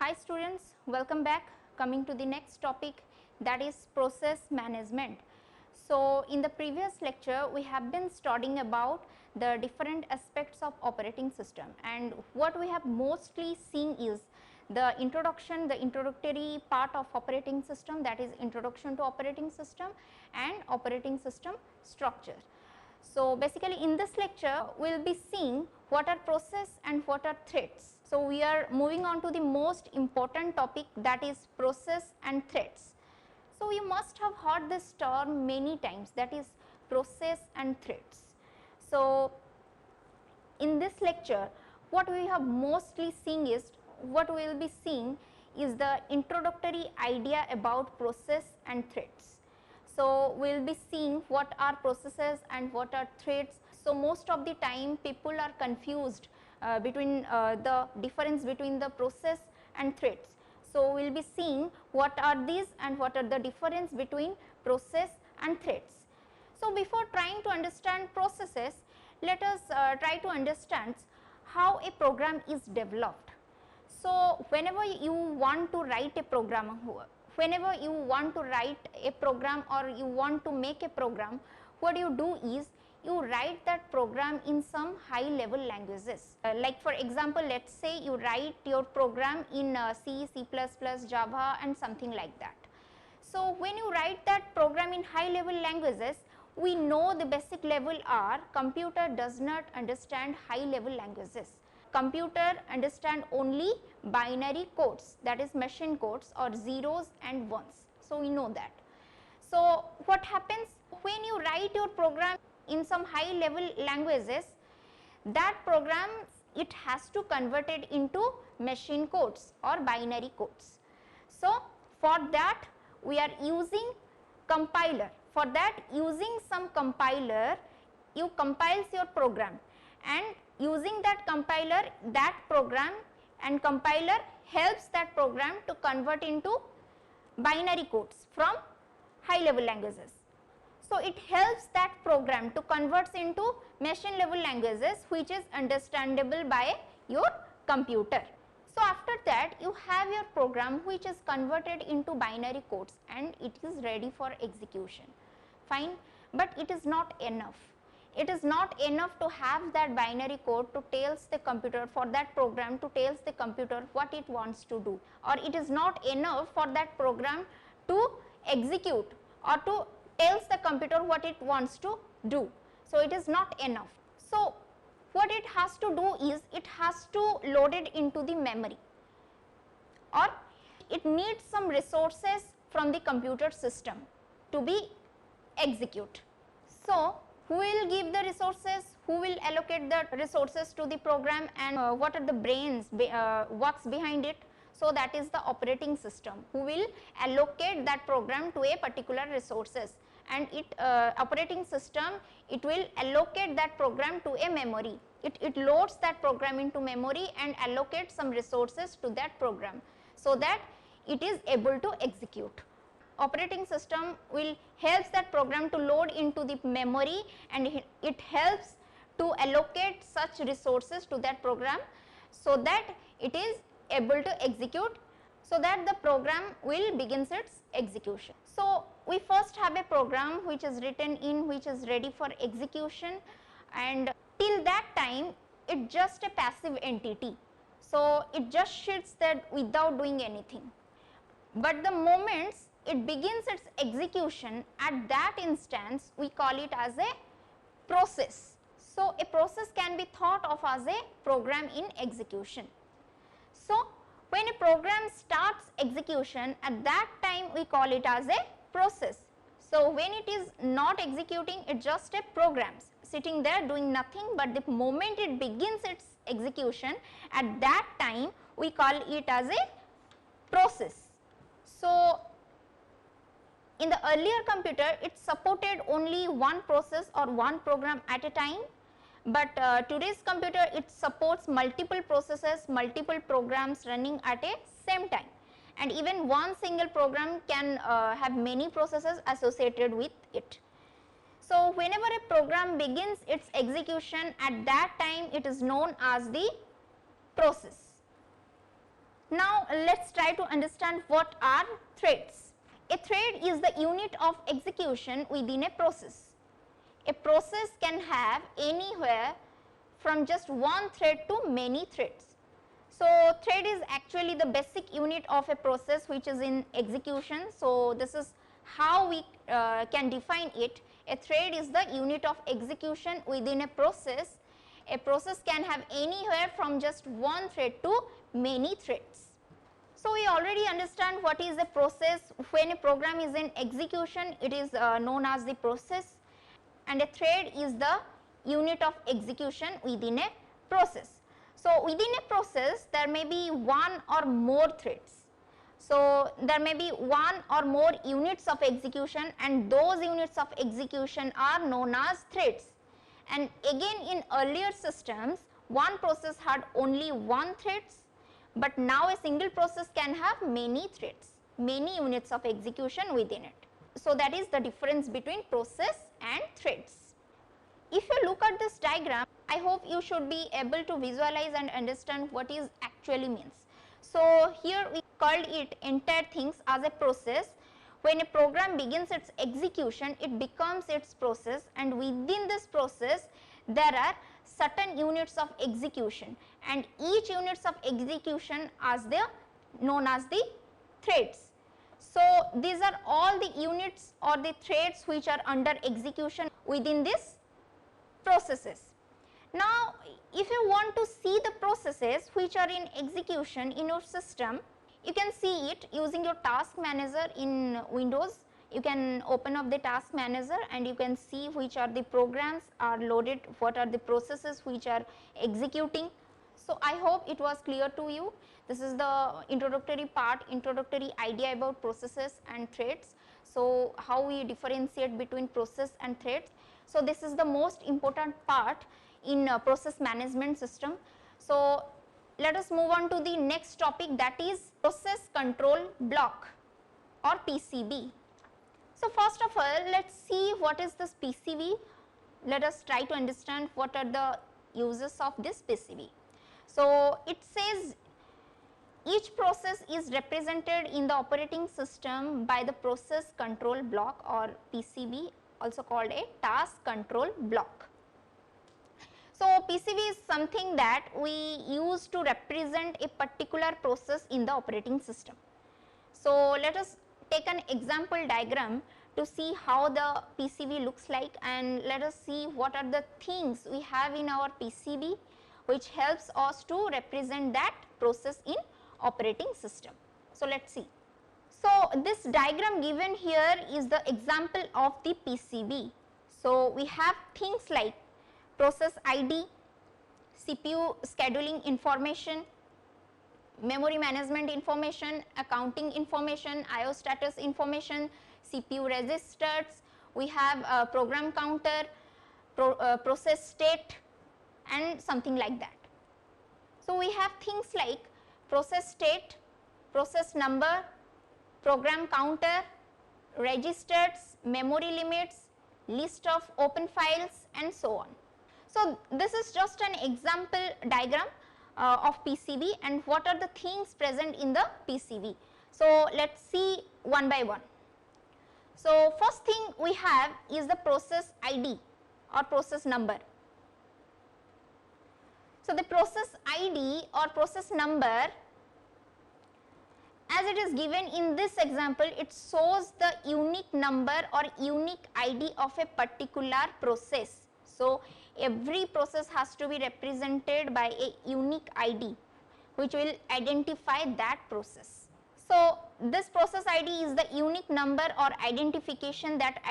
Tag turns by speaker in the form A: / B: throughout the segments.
A: Hi students, welcome back. Coming to the next topic, that is process management. So in the previous lecture we have been studying about the different aspects of operating system, and what we have mostly seen is the introduction, the introductory part of operating system, that is introduction to operating system and operating system structure. So basically in this lecture we will be seeing what are process and what are threads. So we are moving on to the most important topic, that is process and threads. So you must have heard this term many times, that is process and threads. So in this lecture what we have mostly seen is, what we will be seeing is the introductory idea about process and threads. So we will be seeing what are processes and what are threads. So most of the time people are confused between the difference between the process and threads. So we will be seeing what are these and what are the difference between process and threads. So before trying to understand processes, let us try to understand how a program is developed. So whenever you want to write a program, whenever you want to write a program or you want to make a program, what you do is you write that program in some high level languages. Like for example, let us say you write your program in C, C++, Java and something like that. So when you write that program in high level languages, we know the basic level are computer does not understand high level languages. Computer understand only binary codes, that is machine codes or zeros and ones. So we know that. So what happens when you write your program in some high level languages, that program it has to convert it into machine codes or binary codes. So for that we are using compiler. For that, using some compiler, you compiles your program, and using that compiler, that program and compiler helps that program to convert into binary codes from high level languages. So it helps that program to convert into machine level languages which is understandable by your computer. So after that you have your program which is converted into binary codes and it is ready for execution. Fine, but it is not enough. It is not enough to have that binary code to tells the computer, for that program to tells the computer what it wants to do, or it is not enough for that program to execute or to tells the computer what it wants to do. So it is not enough. So what it has to do is it has to load it into the memory, or it needs some resources from the computer system to be execute. So who will give the resources, who will allocate the resources to the program, and what are the brains works behind it? So that is the operating system who will allocate that program to a particular resources, and it operating system it will allocate that program to a memory. It loads that program into memory and allocates some resources to that program so that it is able to execute. Operating system will helps that program to load into the memory, and it helps to allocate such resources to that program so that it is able to execute, so that the program will begins its execution. So we first have a program which is written in, which is ready for execution, and till that time it just a passive entity. So it just sits there without doing anything. But the moments it begins its execution, at that instance we call it as a process. So a process can be thought of as a program in execution. So when a program starts execution, at that time we call it as a process. So when it is not executing, it just a program sitting there doing nothing, but the moment it begins its execution, at that time we call it as a process. So in the earlier computer it supported only one process or one program at a time, but today's computer it supports multiple processes, multiple programs running at a same time, and even one single program can have many processes associated with it. So whenever a program begins its execution, at that time it is known as the process. Now let's try to understand what are threads. A thread is the unit of execution within a process. A process can have anywhere from just one thread to many threads. So thread is actually the basic unit of a process which is in execution. So this is how we can define it. A thread is the unit of execution within a process. A process can have anywhere from just one thread to many threads. So we already understand what is a process. When a program is in execution, it is known as the process, and a thread is the unit of execution within a process. So within a process there may be one or more threads. So there may be one or more units of execution, and those units of execution are known as threads. And again, in earlier systems one process had only one threads, but now a single process can have many threads, many units of execution within it. So that is the difference between process and threads. If you look at this diagram, I hope you should be able to visualize and understand what it actually means. So here we called it entire things as a process. When a program begins its execution, it becomes its process, and within this process there are certain units of execution, and each units of execution as they are known as the threads. So these are all the units or the threads which are under execution within this processes. Now if you want to see the processes which are in execution in your system, you can see it using your task manager in Windows. You can open up the task manager and you can see which are the programs are loaded, what are the processes which are executing. So I hope it was clear to you. This is the introductory part, introductory idea about processes and threads. So how we differentiate between process and threads. So this is the most important part in process management system. So let us move on to the next topic, that is process control block or PCB. So first of all, let's see what is this PCB. Let us try to understand what are the uses of this PCB. So it says each process is represented in the operating system by the process control block or PCB, also called a task control block. So PCB is something that we use to represent a particular process in the operating system. So let us take an example diagram to see how the PCB looks like, and let us see what are the things we have in our PCB which helps us to represent that process in operating system. So let us see. So this diagram given here is the example of the PCB. So we have things like process ID, CPU scheduling information, memory management information, accounting information, IO status information, CPU registers, we have program counter, process state and something like that. So we have things like process state, process number, program counter, registers, memory limits, list of open files and so on. So this is just an example diagram of PCB and what are the things present in the PCB. So let us see one by one. So first thing we have is the process ID or process number. So the process ID or process number, as it is given in this example, it shows the unique number or unique ID of a particular process. So every process has to be represented by a unique ID which will identify that process. So this process ID is the unique number or identification that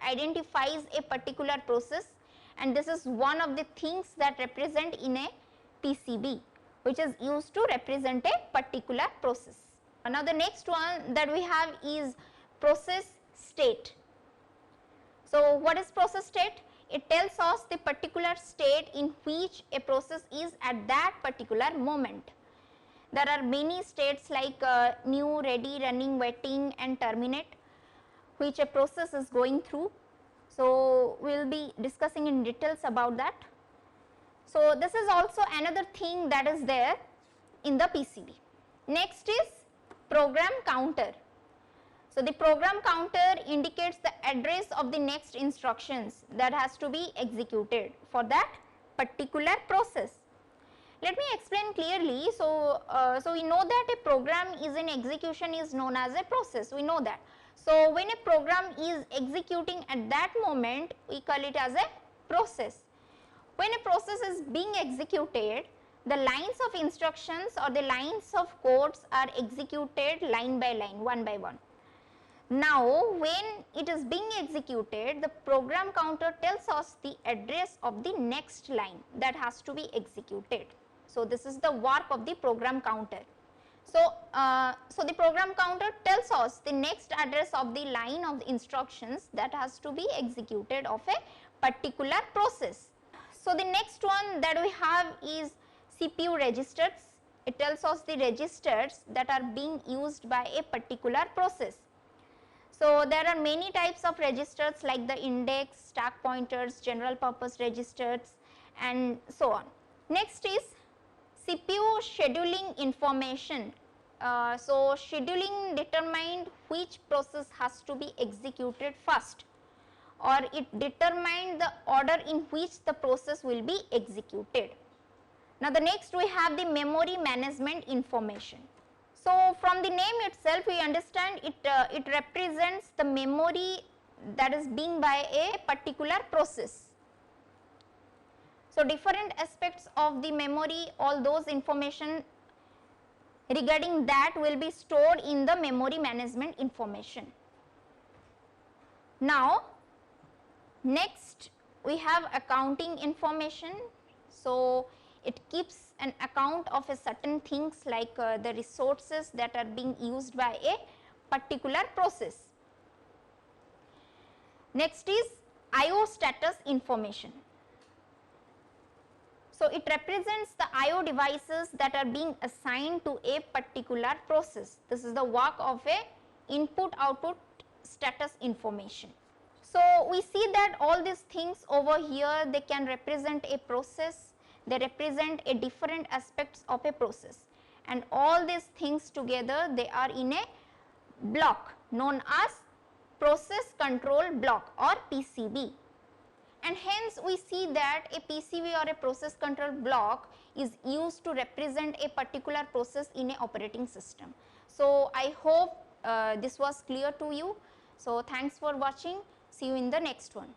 A: identifies a particular process, and this is one of the things that represent in a PCB, which is used to represent a particular process. Now the next one that we have is process state. So what is process state? It tells us the particular state in which a process is at that particular moment. There are many states like new, ready, running, waiting and terminate which a process is going through. So we will be discussing in details about that. So this is also another thing that is there in the PCB. Next is program counter. So the program counter indicates the address of the next instructions that has to be executed for that particular process. Let me explain clearly. So, we know that a program is in execution is known as a process, we know that. So, when a program is executing at that moment, we call it as a process. When a process is being executed, the lines of instructions or the lines of codes are executed line by line, one by one. Now, when it is being executed, the program counter tells us the address of the next line that has to be executed. So, this is the work of the program counter. So, the program counter tells us the next address of the line of the instructions that has to be executed of a particular process. So, the next one that we have is CPU registers. It tells us the registers that are being used by a particular process. So, there are many types of registers like the index, stack pointers, general purpose registers and so on. Next is CPU scheduling information. So, scheduling determined which process has to be executed first, or it determined the order in which the process will be executed. Now, the next we have the memory management information. So, from the name itself we understand it represents the memory that is being by a particular process. So, different aspects of the memory, all those information regarding that will be stored in the memory management information. Now, next we have accounting information. So, it keeps an account of a certain things like the resources that are being used by a particular process. Next is IO status information. So, it represents the IO devices that are being assigned to a particular process. This is the work of a input output status information. So, we see that all these things over here, they can represent a process, they represent a different aspects of a process, and all these things together they are in a block known as process control block or PCB. And hence we see that a PCB or a process control block is used to represent a particular process in a operating system. So, I hope this was clear to you. So, thanks for watching. See you in the next one.